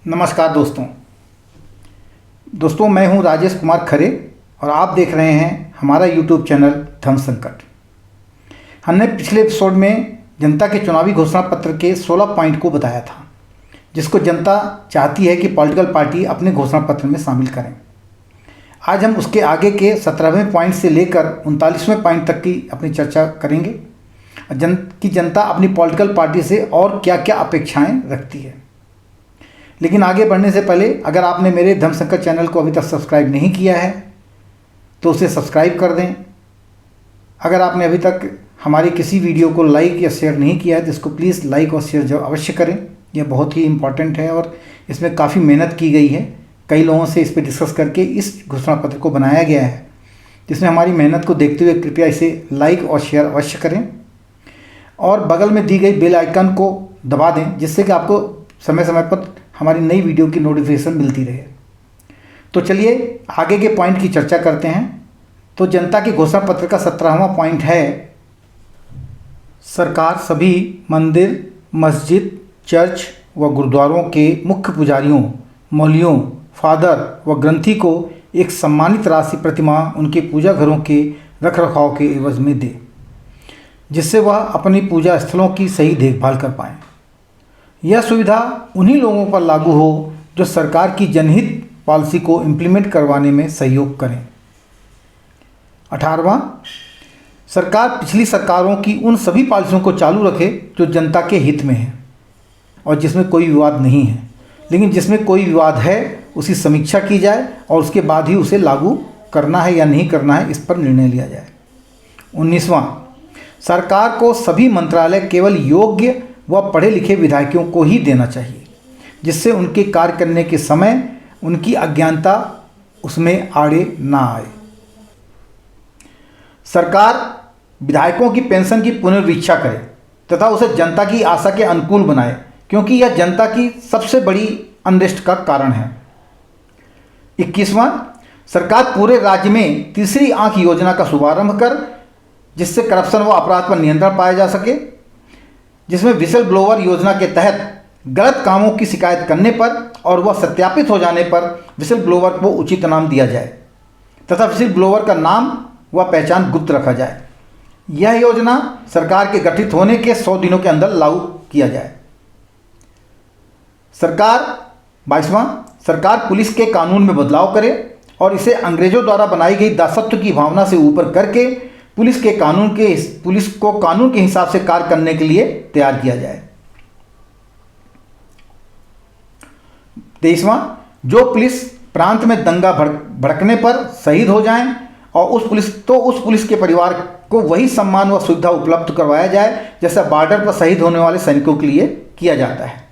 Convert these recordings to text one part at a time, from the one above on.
नमस्कार दोस्तों मैं हूं राजेश कुमार खरे और आप देख रहे हैं हमारा यूट्यूब चैनल धर्म संकट। हमने पिछले एपिसोड में जनता के चुनावी घोषणा पत्र के 16 पॉइंट को बताया था, जिसको जनता चाहती है कि पॉलिटिकल पार्टी अपने घोषणा पत्र में शामिल करें। आज हम उसके आगे के 17वें पॉइंट से लेकर 39वें पॉइंट तक की अपनी चर्चा करेंगे जनता अपनी पॉलिटिकल पार्टी से और क्या क्या अपेक्षाएं रखती है। लेकिन आगे बढ़ने से पहले अगर आपने मेरे धर्म संकट चैनल को अभी तक सब्सक्राइब नहीं किया है तो उसे सब्सक्राइब कर दें। अगर आपने अभी तक हमारी किसी वीडियो को लाइक या शेयर नहीं किया है तो इसको प्लीज़ लाइक और शेयर अवश्य करें। यह बहुत ही इम्पॉर्टेंट है और इसमें काफ़ी मेहनत की गई है। कई लोगों से इस पर डिस्कस करके इस घोषणा पत्र को बनाया गया है, जिसमें हमारी मेहनत को देखते हुए कृपया इसे लाइक और शेयर अवश्य करें और बगल में दी गई बेल आइकन को दबा दें, जिससे कि आपको समय समय पर हमारी नई वीडियो की नोटिफिकेशन मिलती रहे। तो चलिए आगे के पॉइंट की चर्चा करते हैं। तो जनता के घोषणा पत्र का 17वां पॉइंट है, सरकार सभी मंदिर, मस्जिद, चर्च व गुरुद्वारों के मुख्य पुजारियों, मौलवियों, फादर व ग्रंथी को एक सम्मानित राशि प्रतिमाह उनके पूजा घरों के रखरखाव के एवज में दे, जिससे वह अपनी पूजा स्थलों की सही देखभाल कर पाएँ। यह सुविधा उन्हीं लोगों पर लागू हो जो सरकार की जनहित पॉलिसी को इम्प्लीमेंट करवाने में सहयोग करें। 18वां, सरकार पिछली सरकारों की उन सभी पॉलिसियों को चालू रखे जो जनता के हित में है और जिसमें कोई विवाद नहीं है, लेकिन जिसमें कोई विवाद है उसकी समीक्षा की जाए और उसके बाद ही उसे लागू करना है या नहीं करना है इस पर निर्णय लिया जाए। 19वां, सरकार को सभी मंत्रालय केवल योग्य व पढ़े लिखे विधायकों को ही देना चाहिए, जिससे उनके कार्य करने के समय उनकी अज्ञानता उसमें आड़े ना आए। सरकार विधायकों की पेंशन की पुनर्वीक्षा करे तथा उसे जनता की आशा के अनुकूल बनाए, क्योंकि यह जनता की सबसे बड़ी अनरेस्ट का कारण है। 21वां, सरकार पूरे राज्य में तीसरी आंख योजना का शुभारंभ कर, जिससे करप्शन व अपराध पर नियंत्रण पाया जा सके, जिसमें विसल ब्लोअर योजना के तहत गलत कामों की शिकायत करने पर और वह सत्यापित हो जाने पर विसल ब्लोअर को उचित नाम दिया जाए तथा विसल ब्लोअर का नाम व पहचान गुप्त रखा जाए। यह योजना सरकार के गठित होने के 100 दिनों के अंदर लागू किया जाए। 22वां, सरकार पुलिस के कानून में बदलाव करे और इसे अंग्रेजों द्वारा बनाई गई दासत्व की भावना से ऊपर करके पुलिस को कानून के हिसाब से कार्य करने के लिए तैयार किया जाए। 23वां, जो पुलिस प्रांत में दंगा भड़कने पर शहीद हो जाएं और उस पुलिस के परिवार को वही सम्मान व सुविधा उपलब्ध करवाया जाए जैसा बॉर्डर पर शहीद होने वाले सैनिकों के लिए किया जाता है।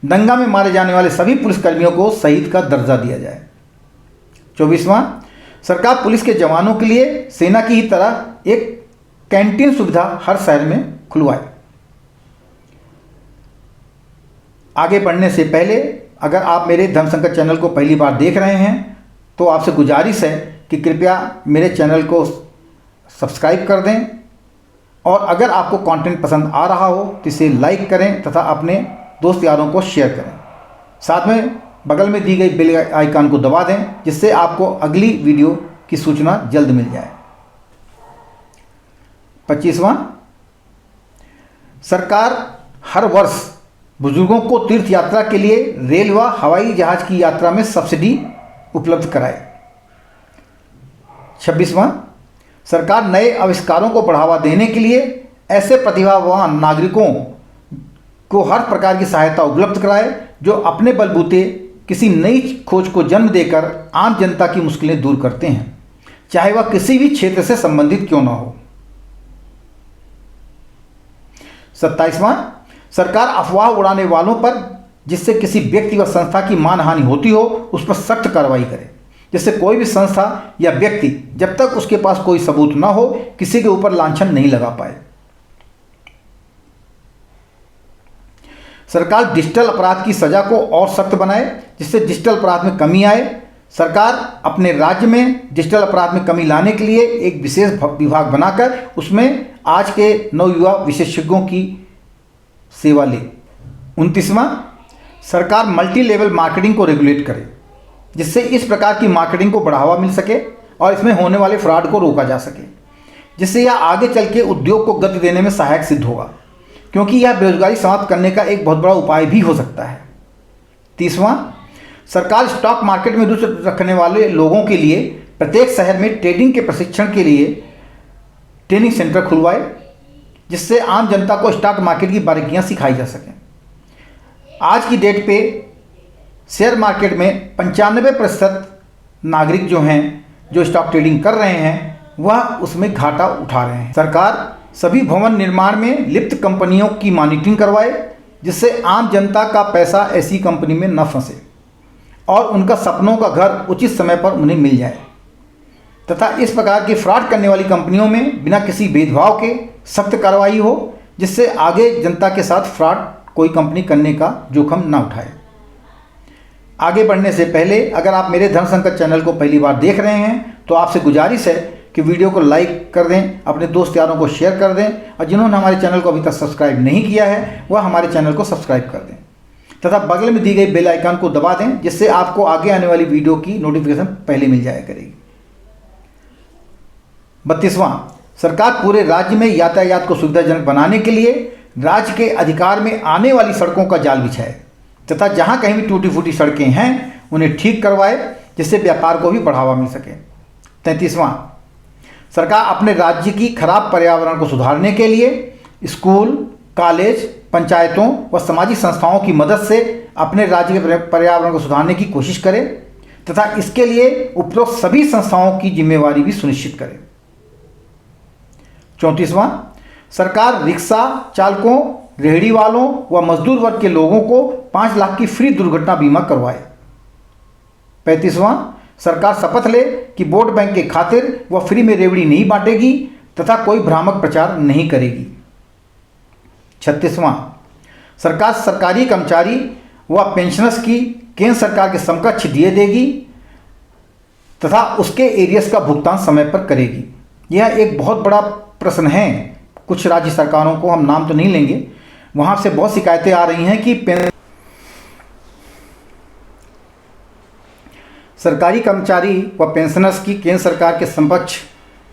दंगा में मारे जाने वाले सभी पुलिसकर्मियों को शहीद का दर्जा दिया जाए। 24वां, सरकार पुलिस के जवानों के लिए सेना की ही तरह एक कैंटीन सुविधा हर शहर में खुलवाए। आगे बढ़ने से पहले अगर आप मेरे धर्म संकट चैनल को पहली बार देख रहे हैं तो आपसे गुजारिश है कि कृपया मेरे चैनल को सब्सक्राइब कर दें और अगर आपको कंटेंट पसंद आ रहा हो तो इसे लाइक करें तथा अपने दोस्त यारों को शेयर करें। साथ में बगल में दी गई बेल आइकन को दबा दें, जिससे आपको अगली वीडियो की सूचना जल्द मिल जाए। 25वां, सरकार हर वर्ष बुजुर्गों को तीर्थ यात्रा के लिए रेल व हवाई जहाज की यात्रा में सब्सिडी उपलब्ध कराए। 26वां, सरकार नए आविष्कारों को बढ़ावा देने के लिए ऐसे प्रतिभावान नागरिकों को हर प्रकार की सहायता उपलब्ध कराए जो अपने बलबूते किसी नई खोज को जन्म देकर आम जनता की मुश्किलें दूर करते हैं, चाहे वह किसी भी क्षेत्र से संबंधित क्यों ना हो। 27वां, सरकार अफवाह उड़ाने वालों पर जिससे किसी व्यक्ति व संस्था की मानहानि होती हो उस पर सख्त कार्रवाई करे, जिससे कोई भी संस्था या व्यक्ति जब तक उसके पास कोई सबूत ना हो किसी के ऊपर लांछन नहीं लगा पाए। सरकार डिजिटल अपराध की सजा को और सख्त बनाए, जिससे डिजिटल अपराध में कमी आए। सरकार अपने राज्य में डिजिटल अपराध में कमी लाने के लिए एक विशेष विभाग बनाकर उसमें आज के नवयुवा विशेषज्ञों की सेवा ले। 29वां, सरकार मल्टी लेवल मार्केटिंग को रेगुलेट करे, जिससे इस प्रकार की मार्केटिंग को बढ़ावा मिल सके और इसमें होने वाले फ्रॉड को रोका जा सके, जिससे यह आगे चल के उद्योग को गति देने में सहायक सिद्ध होगा, क्योंकि यह बेरोजगारी समाप्त करने का एक बहुत बड़ा उपाय भी हो सकता है। तीसवां, सरकार स्टॉक मार्केट में रुचि रखने वाले लोगों के लिए प्रत्येक शहर में ट्रेडिंग के प्रशिक्षण के लिए ट्रेनिंग सेंटर खुलवाए, जिससे आम जनता को स्टॉक मार्केट की बारीकियां सिखाई जा सकें। आज की डेट पे शेयर मार्केट में 95% नागरिक जो हैं, जो स्टॉक ट्रेडिंग कर रहे हैं, वह उसमें घाटा उठा रहे हैं। सरकार सभी भवन निर्माण में लिप्त कंपनियों की मॉनिटरिंग करवाए, जिससे आम जनता का पैसा ऐसी कंपनी में न फंसे और उनका सपनों का घर उचित समय पर उन्हें मिल जाए, तथा इस प्रकार की फ्रॉड करने वाली कंपनियों में बिना किसी भेदभाव के सख्त कार्रवाई हो, जिससे आगे जनता के साथ फ्रॉड कोई कंपनी करने का जोखिम न उठाए। आगे बढ़ने से पहले अगर आप मेरे धर्म संकट चैनल को पहली बार देख रहे हैं तो आपसे गुजारिश है कि वीडियो को लाइक कर दें, अपने दोस्त यारों को शेयर कर दें, और जिन्होंने हमारे चैनल को अभी तक सब्सक्राइब नहीं किया है वह हमारे चैनल को सब्सक्राइब कर दें, तथा बगल में दी गई बेल आइकन को दबा दें, जिससे आपको आगे आने वाली वीडियो की नोटिफिकेशन पहले मिल जाया करेगी। 32वां, सरकार पूरे राज्य में यातायात को सुविधाजनक बनाने के लिए राज्य के अधिकार में आने वाली सड़कों का जाल बिछाए, तथा जहां कहीं भी टूटी फूटी सड़कें हैं उन्हें ठीक करवाए, जिससे व्यापार को भी बढ़ावा मिल सके। 33वां, सरकार अपने राज्य की खराब पर्यावरण को सुधारने के लिए स्कूल, कॉलेज, पंचायतों व सामाजिक संस्थाओं की मदद से अपने राज्य के पर्यावरण को सुधारने की कोशिश करे, तथा इसके लिए उपरोक्त सभी संस्थाओं की जिम्मेवारी भी सुनिश्चित करे। 34वां, सरकार रिक्शा चालकों, रेहड़ी वालों व मजदूर वर्ग के लोगों को 5 लाख की फ्री दुर्घटना बीमा करवाए। 35वां, सरकार शपथ ले कि वोट बैंक के खातिर वह फ्री में रेवड़ी नहीं बांटेगी तथा कोई भ्रामक प्रचार नहीं करेगी। 36वां, सरकार सरकारी कर्मचारी व पेंशनर्स की केंद्र सरकार के समकक्ष दिए देगी तथा उसके एरियस का भुगतान समय पर करेगी। यह एक बहुत बड़ा प्रश्न है, कुछ राज्य सरकारों को, हम नाम तो नहीं लेंगे, वहाँ से बहुत शिकायतें आ रही हैं कि सरकारी कर्मचारी व पेंशनर्स की केंद्र सरकार के समकक्ष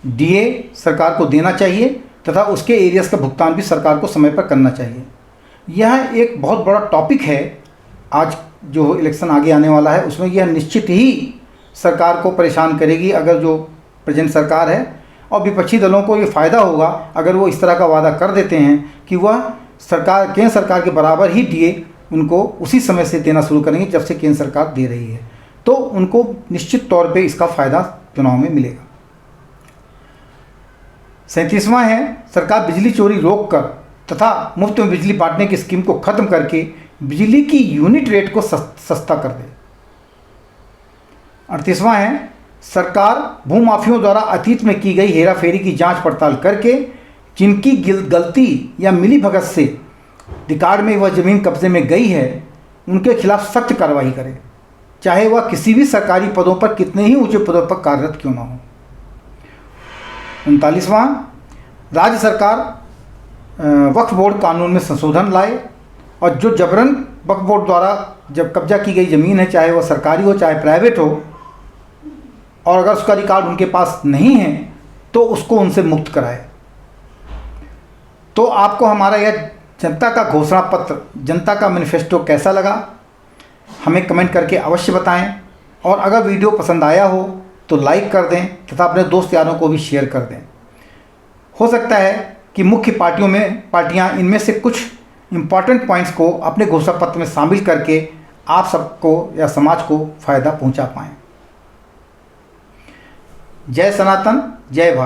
डीए सरकार को देना चाहिए तथा उसके एरियस का भुगतान भी सरकार को समय पर करना चाहिए। यह एक बहुत बड़ा टॉपिक है। आज जो इलेक्शन आगे आने वाला है उसमें यह निश्चित ही सरकार को परेशान करेगी, अगर जो प्रेजेंट सरकार है, और विपक्षी दलों को ये फ़ायदा होगा अगर वो इस तरह का वादा कर देते हैं कि वह सरकार, केंद्र सरकार के बराबर ही डीए उनको उसी समय से देना शुरू करेंगे जब से केंद्र सरकार दे रही है, तो उनको निश्चित तौर पे इसका फ़ायदा चुनाव में मिलेगा। 37वां है, सरकार बिजली चोरी रोक कर तथा मुफ्त में बिजली बांटने की स्कीम को ख़त्म करके बिजली की यूनिट रेट को सस्ता कर दे। 38वां है, सरकार भूमाफियों द्वारा अतीत में की गई हेराफेरी की जांच पड़ताल करके जिनकी गलती या मिलीभगत से रिकॉर्ड में वह ज़मीन कब्जे में गई है उनके खिलाफ सख्त कार्रवाई करे, चाहे वह किसी भी सरकारी पदों पर कितने ही ऊंचे पदों पर कार्यरत क्यों ना हो। 39वां, राज्य सरकार वक्फ बोर्ड कानून में संशोधन लाए और जो जबरन वक्फ बोर्ड द्वारा जब कब्जा की गई ज़मीन है, चाहे वह सरकारी हो चाहे प्राइवेट हो, और अगर उसका रिकॉर्ड उनके पास नहीं है तो उसको उनसे मुक्त कराए। तो आपको हमारा यह जनता का घोषणा पत्र, जनता का मैनिफेस्टो कैसा लगा हमें कमेंट करके अवश्य बताएं, और अगर वीडियो पसंद आया हो तो लाइक कर दें तथा अपने दोस्त यारों को भी शेयर कर दें। हो सकता है कि मुख्य पार्टियां इनमें से कुछ इम्पॉर्टेंट पॉइंट्स को अपने घोषणा पत्र में शामिल करके आप सबको या समाज को फ़ायदा पहुंचा पाएं। जय सनातन, जय भारत।